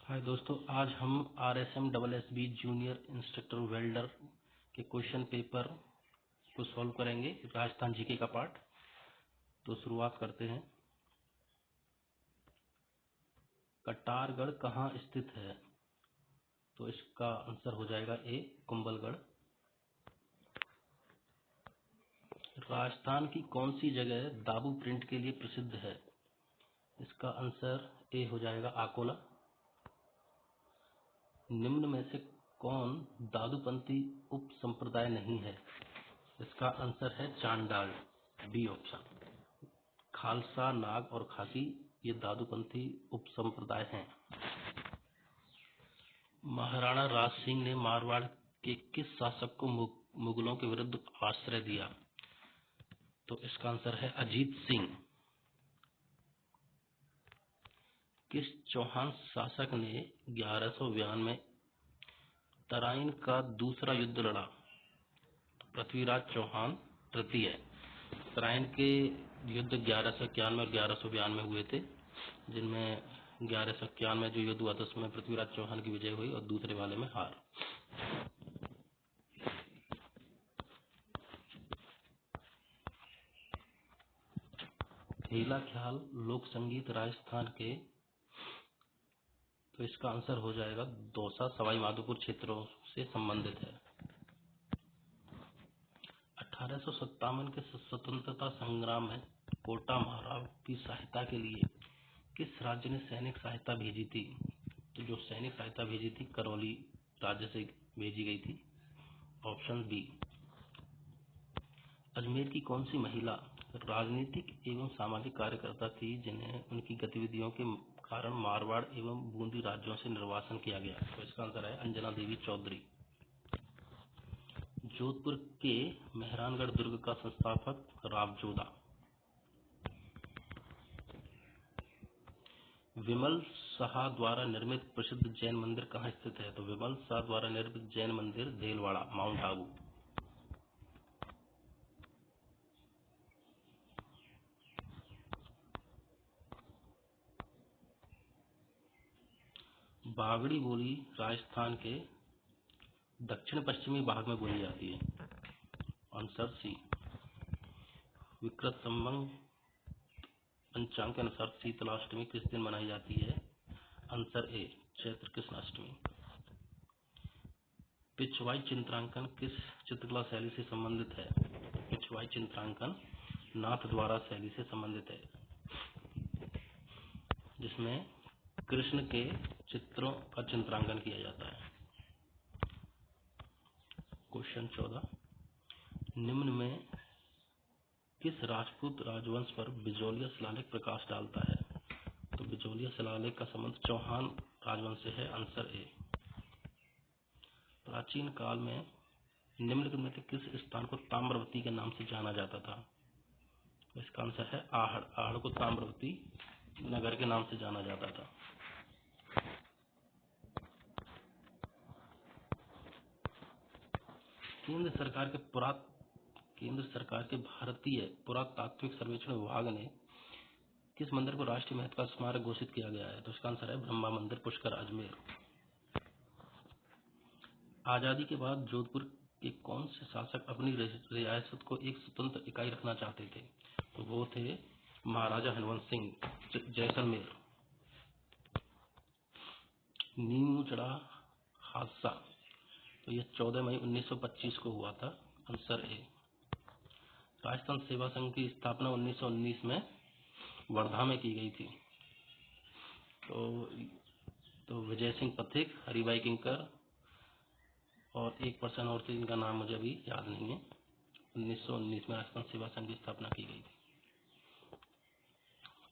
हाय दोस्तों, आज हम RSM SSB junior instructor welder के क्वेश्चन पेपर को सॉल्व करेंगे, राजस्थान जीके का पार्ट। तो शुरुआत करते हैं। कटारगढ़ कहाँ स्थित है? तो इसका आंसर हो जाएगा ए, कुंभलगढ़। राजस्थान की कौन सी जगह दाबू प्रिंट के लिए प्रसिद्ध है? इसका आंसर ए हो जाएगा, अकोला। निम्न में से कौन दादूपंथी उप संप्रदाय नहीं है? इसका आंसर है चांडाल, बी ऑप्शन। खालसा, नाग और खाकी ये दादूपंथी उप संप्रदाय हैं। महाराणा राज सिंह ने मारवाड़ के किस शासक को मुगलों के विरुद्ध आश्रय दिया? तो इसका आंसर है अजीत सिंह। किस चौहान शासक ने 1192 में तराइन का दूसरा युद्ध लड़ा? पृथ्वीराज चौहान तृतीय। तराइन के युद्ध 1191 और 1192 में हुए थे, जिनमें 1191 में जो युद्ध हुआ था उसमें पृथ्वीराज चौहान की विजय हुई और दूसरे वाले में हार। खेला ख्याल लोक संगीत राजस्थान के, तो इसका आंसर हो जाएगा दौसा, सवाई माधोपुर क्षेत्रों से संबंधित है। 1857 के स्वतंत्रता संग्राम में कोटा महाराव की सहायता के लिए किस राज्य ने सैनिक सहायता भेजी थी? तो जो सैनिक सहायता भेजी थी करौली राज्य से भेजी गई थी, ऑप्शन बी। अजमेर की कौन सी महिला राजनीतिक एवं सामाजिक कार्यकर्ता थी जिन्हें उनकी गतिविधियों के कारण मारवाड़ एवं बूंदी राज्यों से निर्वासन किया गया? तो इसका आंसर है अंजना देवी चौधरी। जोधपुर के मेहरानगढ़ दुर्ग का संस्थापक रावजोधा। विमल शाह द्वारा निर्मित प्रसिद्ध जैन मंदिर कहाँ स्थित है? तो विमल शाह द्वारा निर्मित जैन मंदिर देलवाड़ा, माउंट आबू। बागड़ी बोली राजस्थान के दक्षिण पश्चिमी भाग में बोली जाती है, आंसर सी। विक्रत संवत पंचांग के अनुसार शीतलाष्टमी किस दिन मनाई जाती है? Answer A, Chaitra Krishna Ashtami. पिछवाई चित्रांकन किस चित्रकला शैली से संबंधित है? पिछवाई चित्रांकन नाथ द्वारा शैली से संबंधित है, जिसमें कृष्ण के चित्रों का चित्रांकन किया जाता है। क्वेश्चन 14, निम्न में किस राजपूत राजवंश पर बिजौलिया शिलालेख प्रकाश डालता है? तो बिजौलिया शिलालेख का संबंध चौहान राजवंश से है, आंसर ए। प्राचीन काल में निम्नलिखित में से किस स्थान को ताम्रवती के नाम से जाना जाता था? तो इसका आंसर है आहड़। आहड़ को ताम्रवती नगर के नाम से जाना जाता था। केंद्र सरकार के भारतीय पुरातात्विक सर्वेक्षण विभाग ने किस मंदिर को राष्ट्रीय महत्व का स्मारक घोषित किया गया है? तो इसका आंसर है ब्रह्मा मंदिर, पुष्कर, अजमेर। आजादी के बाद जोधपुर के कौन से शासक अपनी रियासत को एक स्वतंत्र इकाई रखना चाहते थे? तो वो थे महाराजा हनुवंत सिंह, जैसलमेर। नीमू चढ़ा हादसा, तो यह 14 मई 1925 को हुआ था, आंसर ए। राजस्थान सेवा संघ की स्थापना 1919 में वर्धा में की गई थी। तो विजय सिंह पथिक, हरिभाई किंकर और एक पर्सन और थे जिनका नाम मुझे अभी याद नहीं है। 1919 में राजस्थान सेवा संघ की स्थापना की गई थी।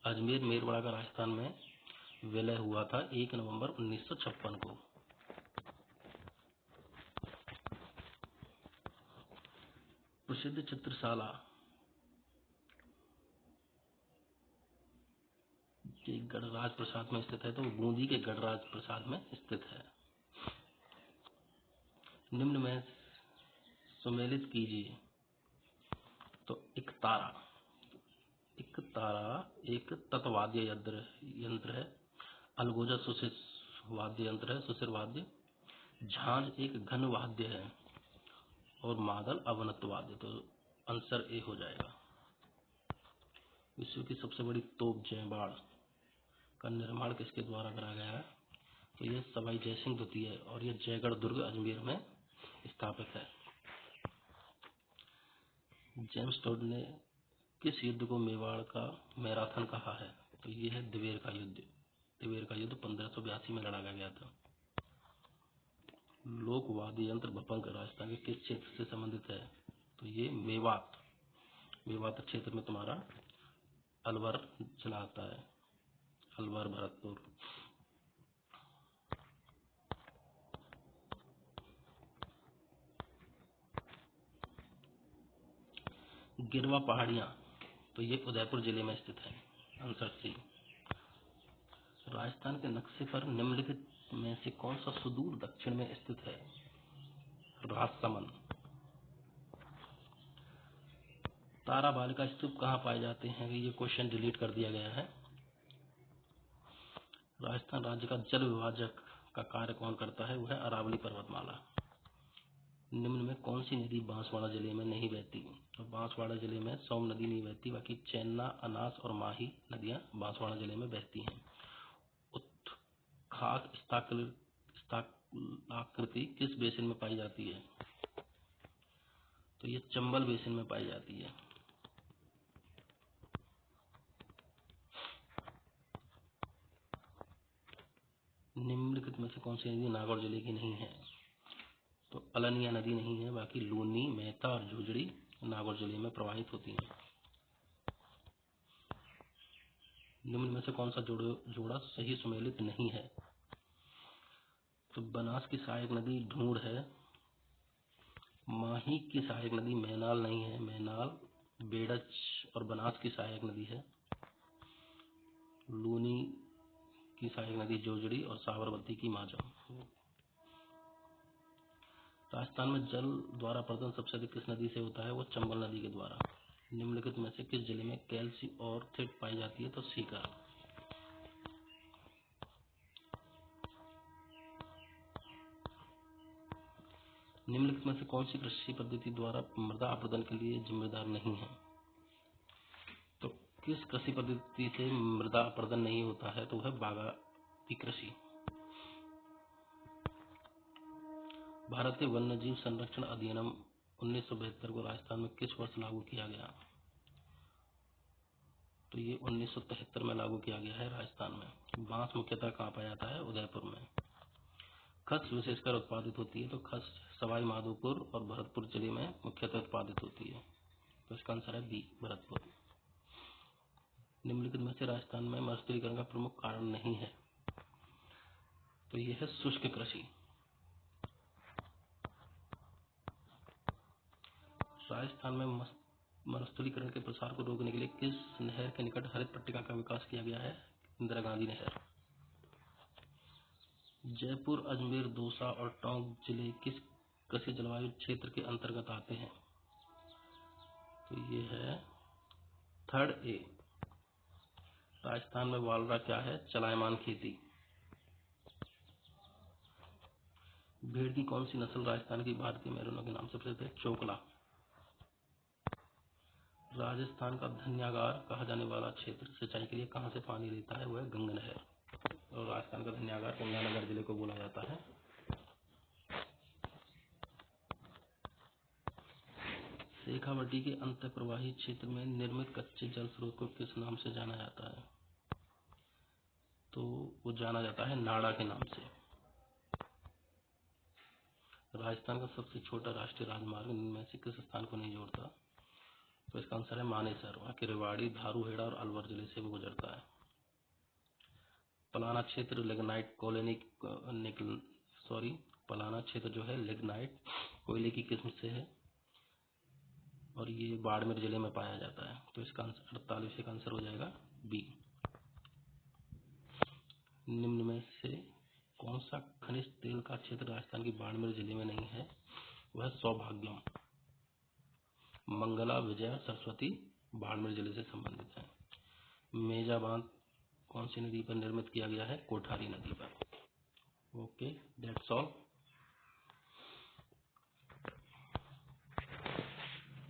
अजमेर मेरवाड़ा का राजस्थान में विलय हुआ था 1 नवंबर 1956 को। प्रसिद्ध चित्रशाला के गढ़राज प्रसाद में स्थित है, तो बूंदी के गढ़राज प्रसाद में स्थित है। निम्न में सुमेलित कीजिए। तो एक तारा एक तत्वाद्य यंत्र है। अलगोजा वाद्य यंत्र है, सुशिर वाद्य। झांझ एक घन वाद्य है और मादल अवनत वाद्य, तो आंसर ए हो जाएगा। विश्व की सबसे बड़ी तोप जयबाड़ का निर्माण किसके द्वारा करा गया है? तो यह सवाई जयसिंह द्वितीय है और यह जयगढ़ दुर्ग अजमेर में स्थापित है। जेम्स टोड ने किस युद्ध को मेवाड़ का मैराथन कहा है? तो यह है दिवेर का युद्ध। दिवेर का युद्ध 1582 में लड़ा गया था। लोक वाद्य यंत्र भपंग राजस्थान के किस क्षेत्र से संबंधित है? तो ये मेवात क्षेत्र में तुम्हारा अलवर चला आता है, अलवर भरतपुर। गिरवा पहाड़ियां, तो ये उदयपुर जिले में स्थित है, आंसर सी। राजस्थान के नक्शे पर निम्नलिखित में से कौन सा सुदूर दक्षिण में स्थित है? राजसमंद। तारा बालिका स्तूप कहाँ पाए जाते हैं? ये क्वेश्चन डिलीट कर दिया गया है। राजस्थान राज्य का जल विभाजक का कार्य कौन करता है? वह है अरावली पर्वतमाला। निम्न में कौन सी नदी बांसवाड़ा जिले में नहीं बहती? तो बांसवाड़ा जिले में सोम नदी नहीं बहती, बाकी चैन्ना, अनास और माही नदियां बांसवाड़ा जिले में बहती हैं। उत्खाक स्थालाकृति किस बेसिन में पाई जाती है? तो ये चंबल बेसिन में पाई जाती है। निम्नलिखित में से कौन सी नदी नागौर जिले की नहीं है? तो अलनिया नदी नहीं है, बाकी लूनी, मेहता और झुजड़ी नागौर जिले में प्रवाहित होती हैं। निम्न में से कौन सा जोड़ा सही सुमेलित नहीं है? तो बनास की सहायक नदी ढूंढ है, माही की सहायक नदी मैनाल नहीं है, मैनाल बेड़च और बनास की सहायक नदी है। लूनी की सहायक नदी जोजड़ी और साबरमती की माजम। राजस्थान में जल द्वारा प्रदूषण सबसे अधिक किस नदी से होता है? वो चंबल नदी के द्वारा। निम्नलिखित में से किस जिले में कैल्सी और थिट पाई जाती है? तो सीकर। निम्नलिखित में से कौन सी कृषि पद्धति द्वारा मृदा अपरदन के लिए जिम्मेदार नहीं है? तो किस कृषि पद्धति से मृदा अपरदन नहीं होता है? तो वह बागायती कृषि। भारतीय वन्यजीव संरक्षण अधिनियम 1972 को राजस्थान में किस वर्ष लागू किया गया? तो ये 1973 में लागू किया गया है राजस्थान में। बांस मुख्यतः कहाँ पाया जाता है? उदयपुर में। खस विशेषकर उत्पादित होती है, तो खस सवाई माधोपुर और भरतपुर जिले में मुख्यतः उत्पादित होती है, तो इसका आंसर है बी, भरतपुर। निम्नलिखित में से राजस्थान में मरुस्थलीकरण का प्रमुख कारण नहीं है? तो यह है शुष्क कृषि। राजस्थान में मरुस्थलीकरण के प्रसार को रोकने के लिए किस नहर के निकट हरित पट्टिका का विकास किया गया है? इंदिरा गांधी नहर। जयपुर, अजमेर, दौसा और टोंक जिले किस कृषि जलवायु क्षेत्र के अंतर्गत आते हैं? तो ये है थर्ड ए। राजस्थान में वालरा क्या है? चलायमान खेती। भेड़ की कौन सी नस्ल राजस्थान की भारतीय मेरुनों के नाम से प्रसिद्ध है? चोकला। राजस्थान का धन्यागार कहा जाने वाला क्षेत्र सिंचाई के लिए कहां से पानी लेता है? वह गंगा नहर। और राजस्थान का धन्यागार गंगानगर जिले को बोला जाता है। शेखावटी के अंतःप्रवाही क्षेत्र में निर्मित कच्चे जल स्रोत को किस नाम से जाना जाता है? तो वो जाना जाता है नाड़ा के नाम से। राजस्थान का सबसे छोटा राष्ट्रीय राजमार्ग इनमें से किस स्थान को नहीं जोड़ता? तो इसका आंसर है मानेसर। वहाँ के रेवाड़ी, धारूहेड़ा और अलवर जिले से वो गुजरता है। पलाना क्षेत्र लिग्नाइट पलाना क्षेत्र जो है लिग्नाइट कोयले की किस्म से है और ये बाड़मेर जिले में पाया जाता है, तो इसका आंसर 48 का आंसर हो जाएगा बी। निम्न में से कौन सा खनिज तेल का क्षेत्र राजस्थान की बाड़मेर जिले में नहीं है? वह सौभाग्यम। मंगला, विजय, सरस्वती बाड़मेर जिले से संबंधित है। मेजा बांध कौन सी नदी पर निर्मित किया गया है? कोठारी नदी पर। Okay, that's all.